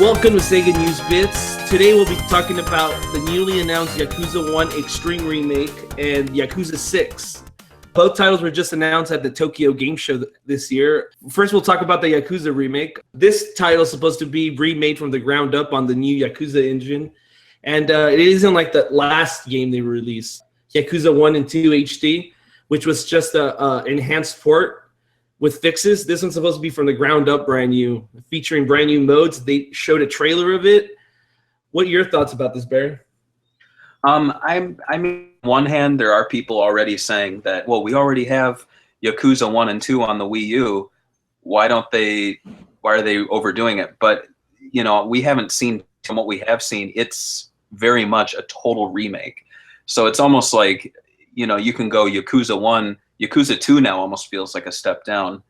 Welcome to SEGA News Bits. Today we'll be talking about the newly announced Yakuza 1 Extreme Remake and Yakuza 6. Both titles were just announced at the Tokyo Game Show this year. First, we'll talk about the Yakuza remake. This title is supposed to be remade from the ground up on the new Yakuza engine. And it isn't like the last game they released, Yakuza 1 and 2 HD, which was just an enhanced port with fixes. This one's supposed to be from the ground up, brand new, featuring brand new modes. They showed a trailer of it. What are your thoughts about this, Barry? I mean, on one hand, there are people already saying that, well, we already have Yakuza 1 and 2 on the Wii U. Why are they overdoing it? But, you know, we haven't seen, from what we have seen, it's very much a total remake. So it's almost like, you know, you can go Yakuza 1, Yakuza 2 now almost feels like a step down.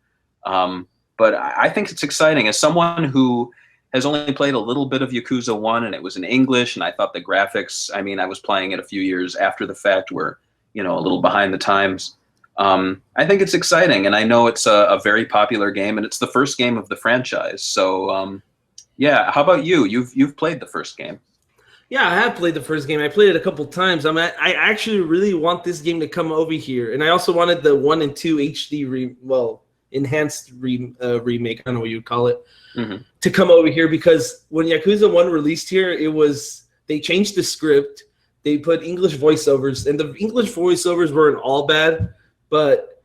But I think it's exciting. As someone who has only played a little bit of Yakuza 1 and it was in English, and I thought the graphics, I mean, I was playing it a few years after the fact, were, you know, a little behind the times. I think it's exciting, and I know it's a very popular game, and it's the first game of the franchise. So, yeah, how about you? You've played the first game. Yeah, I have played the first game. I played it a couple times. I actually really want this game to come over here, and I also wanted the 1 and 2 HD enhanced remake. I don't know what you'd call it, to come over here, because when Yakuza 1 released here, they changed the script. They put English voiceovers, and the English voiceovers weren't all bad, but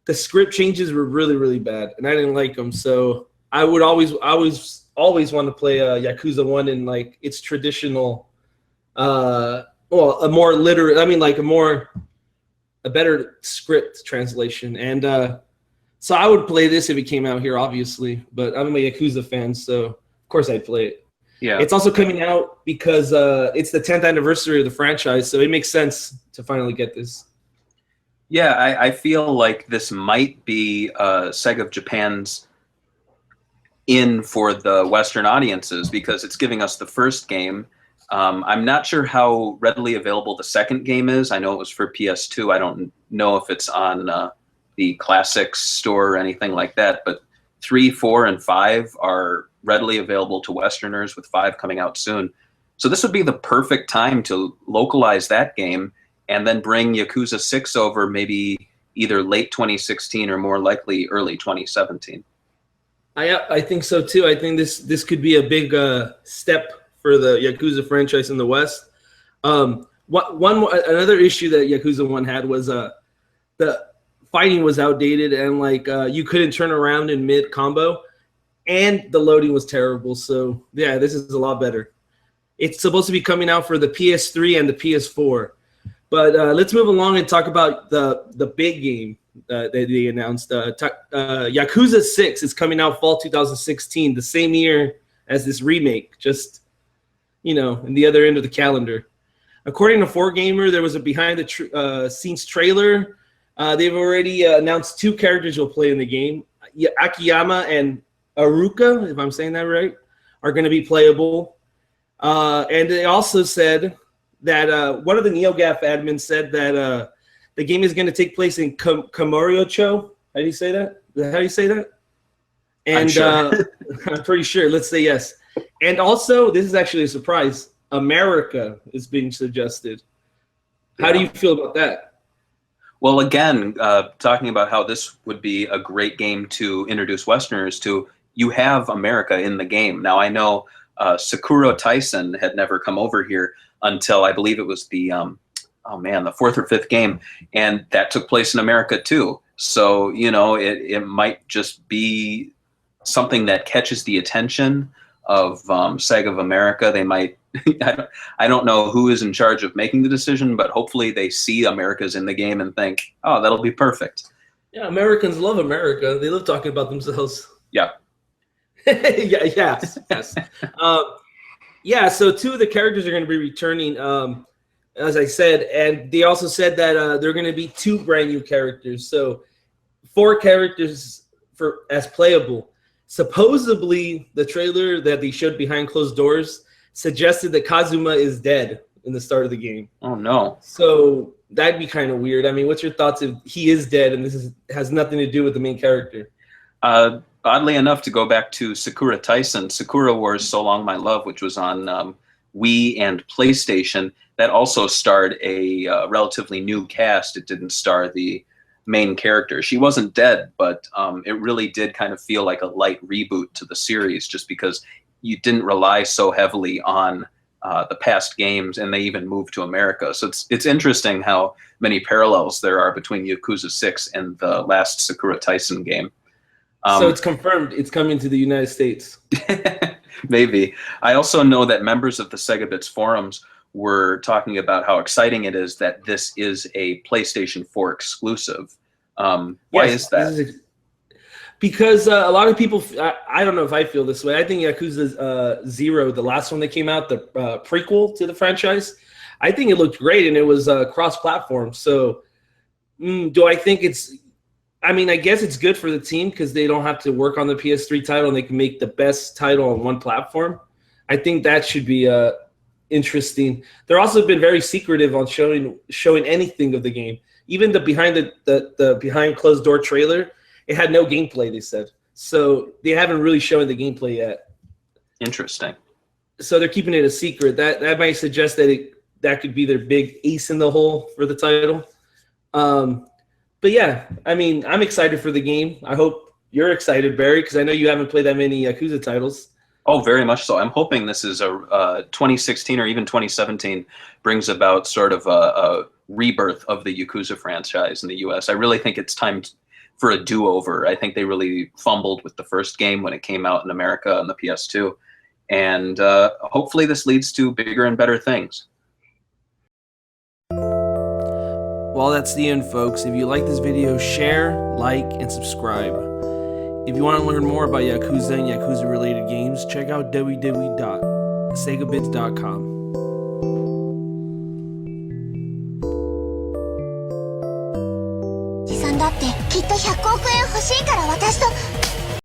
the script changes were really, really bad, and I didn't like them. So I would always want to play Yakuza 1 in like its traditional, a more literate, I mean like a better script translation. And so I would play this if it came out here, obviously, but I'm a Yakuza fan, so of course I'd play it. Yeah. It's also coming out because it's the 10th anniversary of the franchise, so it makes sense to finally get this. Yeah, I feel like this might be Sega of Japan's in for the Western audiences, because it's giving us the first game. I'm not sure how readily available the second game is. I know it was for PS2. I don't know if it's on the Classics store or anything like that, but 3, 4, and 5 are readily available to Westerners, with 5 coming out soon. So this would be the perfect time to localize that game and then bring Yakuza 6 over, maybe either late 2016 or more likely early 2017. I think so too. I think this could be a big step for the Yakuza franchise in the West. Another issue that Yakuza 1 had was the fighting was outdated, and like you couldn't turn around in mid combo, and the loading was terrible. So yeah, this is a lot better. It's supposed to be coming out for the PS3 and the PS4. But let's move along and talk about the big game that they announced. Yakuza 6 is coming out fall 2016, the same year as this remake, just, you know, in the other end of the calendar. According to 4Gamer, there was a behind-the-scenes trailer. They've already announced 2 characters you'll play in the game. Akiyama and Aruka, if I'm saying that right, are going to be playable. And they also said that one of the NeoGAF admins said that the game is going to take place in Kamurocho. How do you say that? How do you say that? And I'm sure. I'm pretty sure. Let's say yes. And also, this is actually a surprise, America is being suggested. How do you feel about that? Well, again, talking about how this would be a great game to introduce Westerners to, you have America in the game. Now, I know Sakura Tyson had never come over here until I believe it was the 4th or 5th game, and that took place in America too. So, you know, it might just be something that catches the attention of Sega of America. They might, I don't know who is in charge of making the decision, but hopefully they see America's in the game and think, oh, that'll be perfect. Yeah, Americans love America. They love talking about themselves. Yeah. Yes. Yeah, so 2 of the characters are going to be returning, as I said, and they also said that there are going to be 2 brand new characters. So 4 characters as playable. Supposedly, the trailer that they showed behind closed doors suggested that Kazuma is dead in the start of the game. Oh, no. So that'd be kind of weird. I mean, what's your thoughts if he is dead and this has nothing to do with the main character? oddly enough, to go back to Sakura Taisen, Sakura Wars So Long My Love, which was on Wii and PlayStation, that also starred a relatively new cast. It didn't star the main character. She wasn't dead, but it really did kind of feel like a light reboot to the series, just because you didn't rely so heavily on the past games, and they even moved to America. So it's interesting how many parallels there are between Yakuza 6 and the last Sakura Taisen game. So it's confirmed it's coming to the United States. Maybe. I also know that members of the SEGA Bits forums were talking about how exciting it is that this is a PlayStation 4 exclusive. Why is that? Because a lot of people, I don't know if I feel this way. I think Yakuza 0, the last one that came out, the prequel to the franchise, I think it looked great, and it was cross-platform. So do I think it's... I mean, I guess it's good for the team because they don't have to work on the PS3 title, and they can make the best title on one platform. I think that should be interesting. They're also been very secretive on showing anything of the game. Even the behind closed door trailer, it had no gameplay, they said. So they haven't really shown the gameplay yet. Interesting. So they're keeping it a secret. That might suggest that that could be their big ace in the hole for the title. But yeah, I mean, I'm excited for the game. I hope you're excited, Barry, because I know you haven't played that many Yakuza titles. Oh, very much so. I'm hoping this is a 2016 or even 2017 brings about sort of a rebirth of the Yakuza franchise in the US. I really think it's time for a do-over. I think they really fumbled with the first game when it came out in America on the PS2. And hopefully this leads to bigger and better things. Well, that's the end, folks. If you like this video, share, like, and subscribe. If you want to learn more about Yakuza and Yakuza-related games, check out www.segabits.com. 遺産だってきっと100億円欲しいから私と